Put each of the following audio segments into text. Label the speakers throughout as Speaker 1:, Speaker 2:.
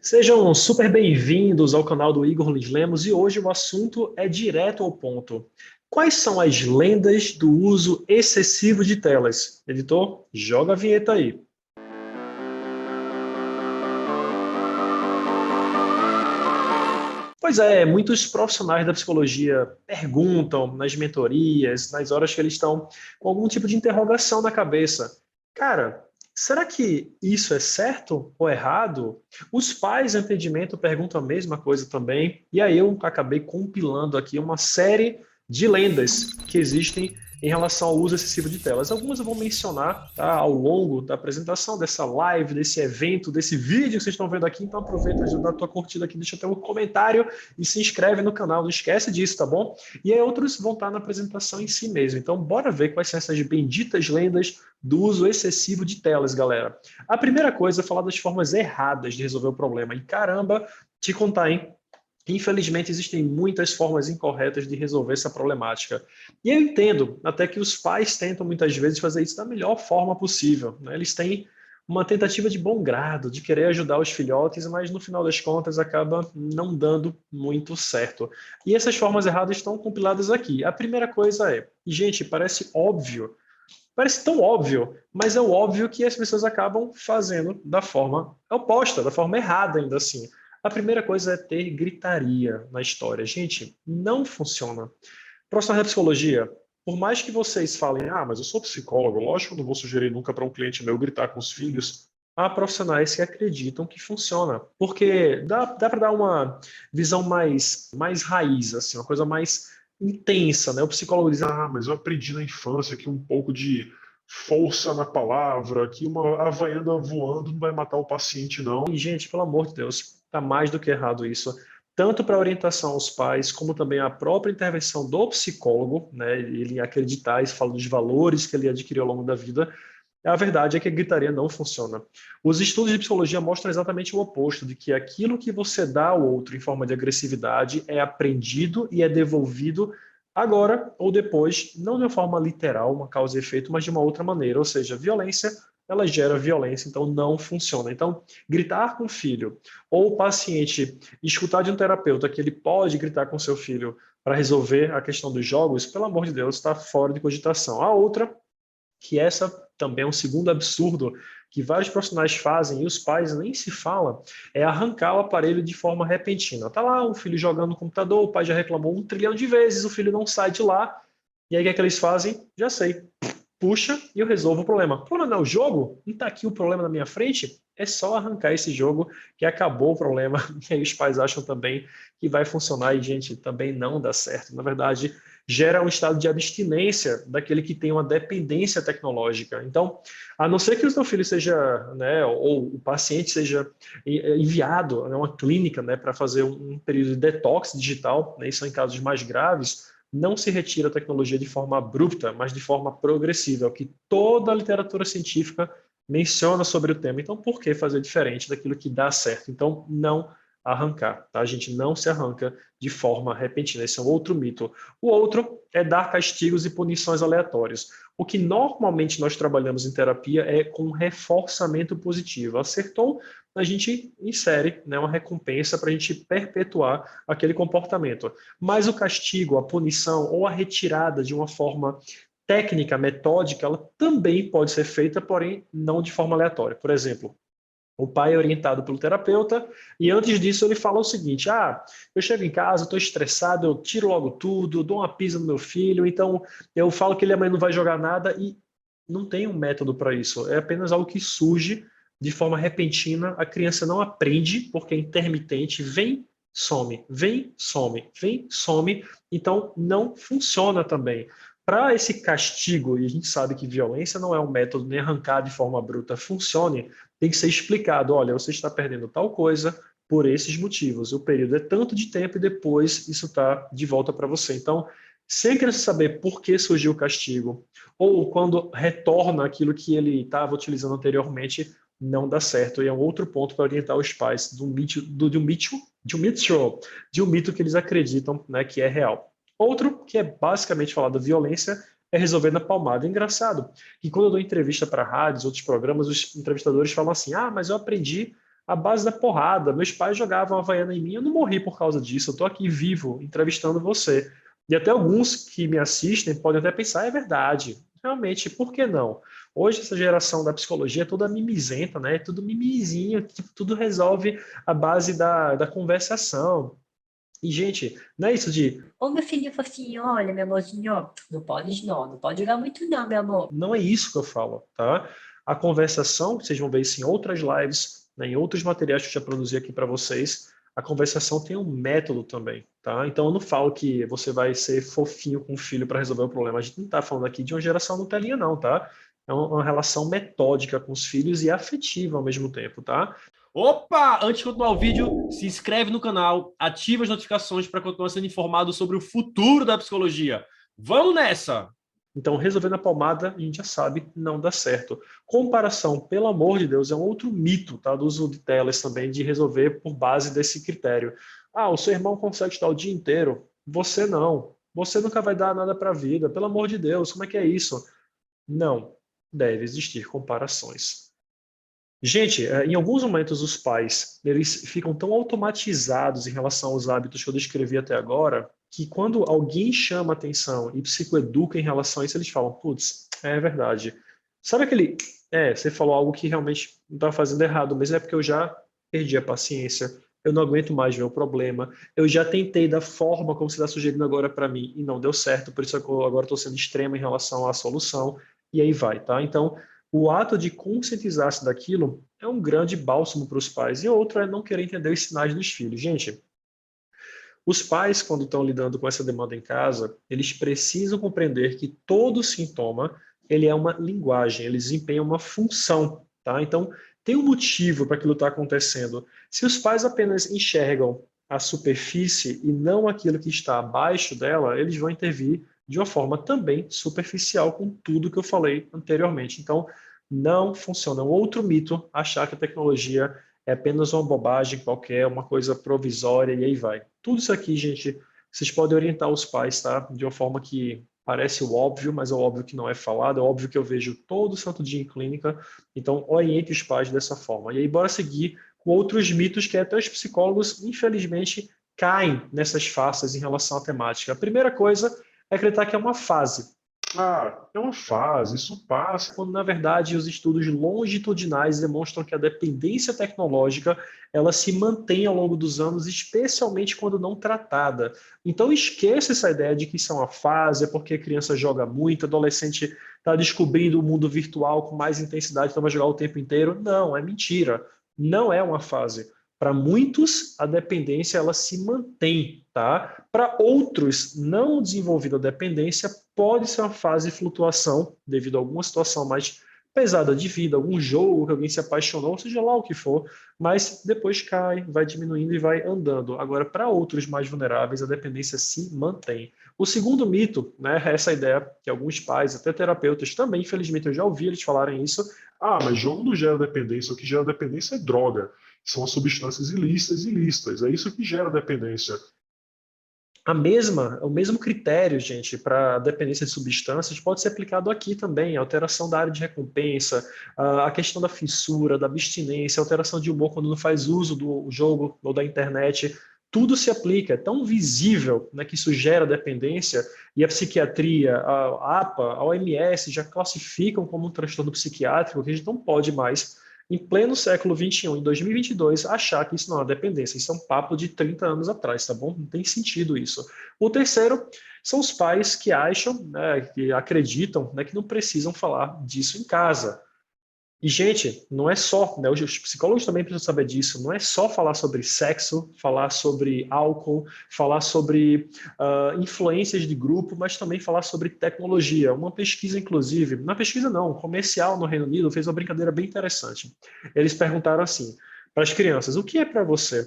Speaker 1: Sejam super bem-vindos ao canal do Igor Luiz Lemos e hoje o assunto é direto ao ponto. Quais são as lendas do uso excessivo de telas? Editor, joga a vinheta aí. Pois é, muitos profissionais da psicologia perguntam nas mentorias, nas horas que eles estão com algum tipo de interrogação na cabeça. Cara, será que isso é certo ou errado? Os pais de atendimento perguntam a mesma coisa também. E aí eu acabei compilando aqui uma série de lendas que existem em relação ao uso excessivo de telas. Algumas eu vou mencionar, tá, ao longo da apresentação dessa live, desse evento, desse vídeo que vocês estão vendo aqui. Então aproveita, ajuda a tua curtida aqui, deixa até um comentário e se inscreve no canal, não esquece disso, tá bom? E aí outros vão estar na apresentação em si mesmo. Então bora ver quais são essas benditas lendas do uso excessivo de telas, galera. A primeira coisa é falar das formas erradas de resolver o problema. E caramba, te contar, hein? Infelizmente, existem muitas formas incorretas de resolver essa problemática. E eu entendo até que os pais tentam muitas vezes fazer isso da melhor forma possível, né? Eles têm uma tentativa de bom grado, de querer ajudar os filhotes, mas no final das contas acaba não dando muito certo. E essas formas erradas estão compiladas aqui. A primeira coisa é, gente, parece óbvio, parece tão óbvio, mas é o óbvio que as pessoas acabam fazendo da forma oposta, da forma errada ainda assim. A primeira coisa é ter gritaria na história. Gente, não funciona. Profissional da psicologia, por mais que vocês falem, ah, mas eu sou psicólogo, lógico que eu não vou sugerir nunca para um cliente meu gritar com os filhos, há profissionais que acreditam que funciona. Porque dá para dar uma visão mais raiz, assim, uma coisa mais intensa, né? O psicólogo diz, ah, mas eu aprendi na infância que um pouco de força na palavra, que uma havaiana voando não vai matar o paciente, não. E, gente, pelo amor de Deus, está mais do que errado isso. Tanto para orientação aos pais, como também a própria intervenção do psicólogo, né? Ele acreditar e falar dos valores que ele adquiriu ao longo da vida. A verdade é que a gritaria não funciona. Os estudos de psicologia mostram exatamente o oposto, de que aquilo que você dá ao outro em forma de agressividade é aprendido e é devolvido agora ou depois, não de uma forma literal, uma causa e efeito, mas de uma outra maneira. Ou seja, violência, ela gera violência, então não funciona. Então, gritar com o filho, ou o paciente escutar de um terapeuta que ele pode gritar com seu filho para resolver a questão dos jogos, pelo amor de Deus, está fora de cogitação. A outra, que essa também é um segundo absurdo que vários profissionais fazem e os pais nem se falam, é arrancar o aparelho de forma repentina. Tá lá o filho jogando no computador, o pai já reclamou 1 trilhão de vezes, o filho não sai de lá, e aí o que é que eles fazem? Já sei. Puxa e eu resolvo o problema. O problema não é o jogo? Não está aqui o problema na minha frente? É só arrancar esse jogo que acabou o problema. E aí os pais acham também que vai funcionar e, gente, também não dá certo. Na verdade, gera um estado de abstinência daquele que tem uma dependência tecnológica. Então, a não ser que o seu filho seja, né, ou o paciente seja enviado a uma clínica, né, para fazer um período de detox digital, né, isso em casos mais graves, não se retira a tecnologia de forma abrupta, mas de forma progressiva, é o que toda a literatura científica menciona sobre o tema. Então, por que fazer diferente daquilo que dá certo? Então, não arrancar, tá? A gente não se arranca de forma repentina. Esse é um outro mito. O outro é dar castigos e punições aleatórios. O que normalmente nós trabalhamos em terapia é com reforçamento positivo. Acertou? A gente insere, né, uma recompensa para a gente perpetuar aquele comportamento. Mas o castigo, a punição ou a retirada de uma forma técnica, metódica, ela também pode ser feita, porém não de forma aleatória. Por exemplo, o pai é orientado pelo terapeuta e antes disso ele fala o seguinte: ah, eu chego em casa, estou estressado, eu tiro logo tudo, dou uma pisa no meu filho, então eu falo que ele amanhã não vai jogar nada e não tem um método para isso. É apenas algo que surge de forma repentina, a criança não aprende porque é intermitente, vem, some, então não funciona também. Para esse castigo, e a gente sabe que violência não é um método nem arrancar de forma bruta, funcione, tem que ser explicado, olha, você está perdendo tal coisa por esses motivos, o período é tanto de tempo e depois isso está de volta para você. Então, sem a criança saber por que surgiu o castigo, ou quando retorna aquilo que ele estava utilizando anteriormente, não dá certo. E é um outro ponto para orientar os pais de um mito que eles acreditam, né, que é real. Outro, que é basicamente falar da violência, é resolver na palmada. É engraçado que quando eu dou entrevista para rádios, outros programas, os entrevistadores falam assim, ah, mas eu aprendi à base da porrada. Meus pais jogavam Havaiana em mim, eu não morri por causa disso, eu estou aqui vivo, entrevistando você. E até alguns que me assistem podem até pensar, é verdade, realmente, por que não? Hoje essa geração da psicologia é toda mimizenta, né? É tudo mimizinho, tipo, tudo resolve à base da conversação. E, gente, não é isso de
Speaker 2: Ô, meu filhinho fofinho, olha, meu amorzinho, não pode não, não pode jogar muito não, meu amor.
Speaker 1: não é isso que eu falo, tá? A conversação, vocês vão ver isso em outras lives, né, em outros materiais que eu já produzi aqui para vocês, a conversação tem um método também, tá? Então eu não falo que você vai ser fofinho com o filho para resolver o problema. A gente não está falando aqui de uma geração Nutelinha, não, tá? É uma relação metódica com os filhos e afetiva ao mesmo tempo, tá?
Speaker 3: Opa! Antes de continuar o vídeo, se inscreve no canal, ativa as notificações para continuar sendo informado sobre o futuro da psicologia. Vamos nessa!
Speaker 1: Então, resolver na palmada, a gente já sabe, não dá certo. Comparação, pelo amor de Deus, é um outro mito, tá? Do uso de telas também, de resolver por base desse critério. Ah, o seu irmão consegue estudar o dia inteiro. Você não. Você nunca vai dar nada para a vida. Pelo amor de Deus, como é que é isso? Não. Deve existir comparações. Gente, em alguns momentos os pais, eles ficam tão automatizados em relação aos hábitos que eu descrevi até agora, que quando alguém chama atenção e psicoeduca em relação a isso, eles falam, putz, é verdade. Sabe aquele, você falou algo que realmente não estava fazendo errado, mas é porque eu já perdi a paciência, eu não aguento mais ver o problema, eu já tentei da forma como você está sugerindo agora para mim e não deu certo, por isso eu agora estou sendo extremo em relação à solução, e aí vai, tá? Então, o ato de conscientizar-se daquilo é um grande bálsamo para os pais. E outro é não querer entender os sinais dos filhos. Gente, os pais, quando estão lidando com essa demanda em casa, eles precisam compreender que todo sintoma ele é uma linguagem, ele desempenha uma função. Tá? Então, tem um motivo para aquilo estar acontecendo. Se os pais apenas enxergam a superfície e não aquilo que está abaixo dela, eles vão intervir de uma forma também superficial com tudo que eu falei anteriormente. Então, não funciona. É um outro mito achar que a tecnologia é apenas uma bobagem qualquer, uma coisa provisória e aí vai. Tudo isso aqui, gente, vocês podem orientar os pais, tá? De uma forma que parece o óbvio, mas é o óbvio que não é falado, é óbvio que eu vejo todo santo dia em clínica, então oriente os pais dessa forma. E aí bora seguir com outros mitos que até os psicólogos, infelizmente, caem nessas faces em relação à temática. A primeira coisa é acreditar que é uma fase. Ah, é uma fase, isso passa. Quando, na verdade, os estudos longitudinais demonstram que a dependência tecnológica ela se mantém ao longo dos anos, especialmente quando não tratada. Então, esqueça essa ideia de que isso é uma fase, é porque a criança joga muito, adolescente está descobrindo o mundo virtual com mais intensidade, então vai jogar o tempo inteiro. Não, é mentira. Não é uma fase. Para muitos, a dependência ela se mantém, tá? Para outros, não desenvolvida a dependência, pode ser uma fase de flutuação devido a alguma situação mais pesada de vida, algum jogo que alguém se apaixonou, seja lá o que for, mas depois cai, vai diminuindo e vai andando. Agora, para outros mais vulneráveis, a dependência se mantém. O segundo mito, né, é essa ideia que alguns pais, até terapeutas também, infelizmente eu já ouvi eles falarem isso, ah, mas jogo não gera dependência, o que gera dependência é droga. São as substâncias ilícitas e ilícitas. É isso que gera dependência. O mesmo critério, gente, para dependência de substâncias pode ser aplicado aqui também. Alteração da área de recompensa, a questão da fissura, da abstinência, alteração de humor quando não faz uso do jogo ou da internet. Tudo se aplica. É tão visível, né, que isso gera dependência e a psiquiatria, a APA, a OMS já classificam como um transtorno psiquiátrico que a gente não pode mais em pleno século XXI, em 2022, achar que isso não é dependência. Isso é um papo de 30 anos atrás, tá bom? Não tem sentido isso. O terceiro são os pais que acham, né, que acreditam, né, que não precisam falar disso em casa. E, gente, não é só, né, os psicólogos também precisam saber disso, não é só falar sobre sexo, falar sobre álcool, falar sobre influências de grupo, mas também falar sobre tecnologia. Uma pesquisa, inclusive, não pesquisa não, um comercial no Reino Unido fez uma brincadeira bem interessante. Eles perguntaram assim, para as crianças, o que é para você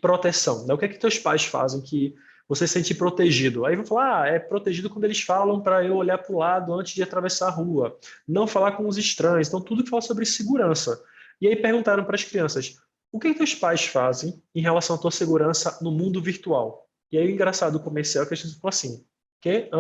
Speaker 1: proteção? Né? O que é que teus pais fazem que você se sente protegido? Aí vão falar, é protegido quando eles falam para eu olhar para o lado antes de atravessar a rua, não falar com os estranhos, então tudo que fala sobre segurança. E aí perguntaram para as crianças, o que é que teus pais fazem em relação à tua segurança no mundo virtual? E aí o engraçado do comercial é que a gente ficou assim, que?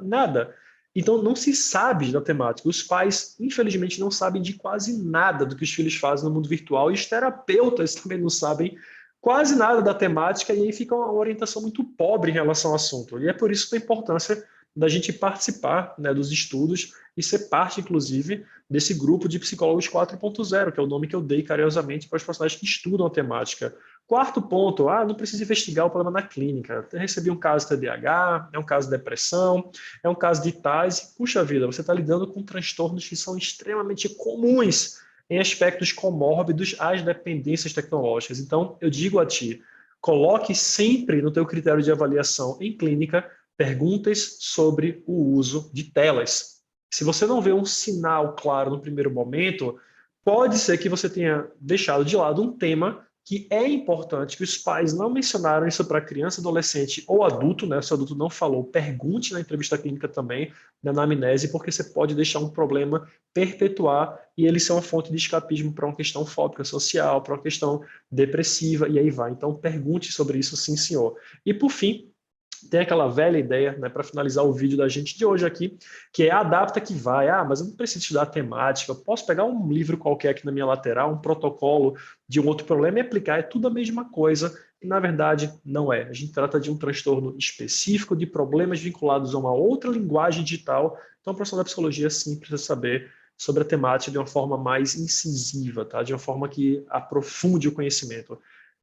Speaker 1: Nada. Então, não se sabe da temática. Os pais, infelizmente, não sabem de quase nada do que os filhos fazem no mundo virtual, e os terapeutas também não sabem quase nada da temática, e aí fica uma orientação muito pobre em relação ao assunto. E é por isso a importância da gente participar, né, dos estudos e ser parte, inclusive, desse grupo de psicólogos 4.0, que é o nome que eu dei carinhosamente para os profissionais que estudam a temática. Quarto ponto, não precisa investigar o problema na clínica. Eu recebi um caso de TDAH, é um caso de depressão, é um caso de TAS. Puxa vida, você está lidando com transtornos que são extremamente comuns em aspectos comórbidos às dependências tecnológicas. Então, eu digo a ti, coloque sempre no teu critério de avaliação em clínica perguntas sobre o uso de telas. Se você não vê um sinal claro no primeiro momento, pode ser que você tenha deixado de lado um tema que é importante, que os pais não mencionaram isso para criança, adolescente ou adulto, né? Se o adulto não falou, pergunte na entrevista clínica também, na anamnese, porque você pode deixar um problema perpetuar e ele ser uma fonte de escapismo para uma questão fóbica social, para uma questão depressiva, e aí vai. Então, pergunte sobre isso, sim, senhor. E, por fim, tem aquela velha ideia, né, para finalizar o vídeo da gente de hoje aqui, que é adapta que vai. Mas eu não preciso estudar temática, eu posso pegar um livro qualquer aqui na minha lateral, um protocolo de um outro problema e aplicar. É tudo a mesma coisa, e na verdade não é. A gente trata de um transtorno específico, de problemas vinculados a uma outra linguagem digital. Então, o profissional da psicologia sim precisa saber sobre a temática de uma forma mais incisiva, tá? De uma forma que aprofunde o conhecimento.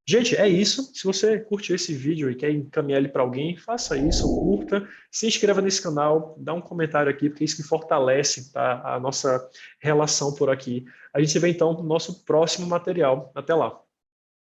Speaker 1: Gente, é isso. Se você curtiu esse vídeo e quer encaminhar ele para alguém, faça isso, curta, se inscreva nesse canal, dá um comentário aqui, porque é isso que fortalece, tá, a nossa relação por aqui. A gente se vê então no nosso próximo material. Até lá.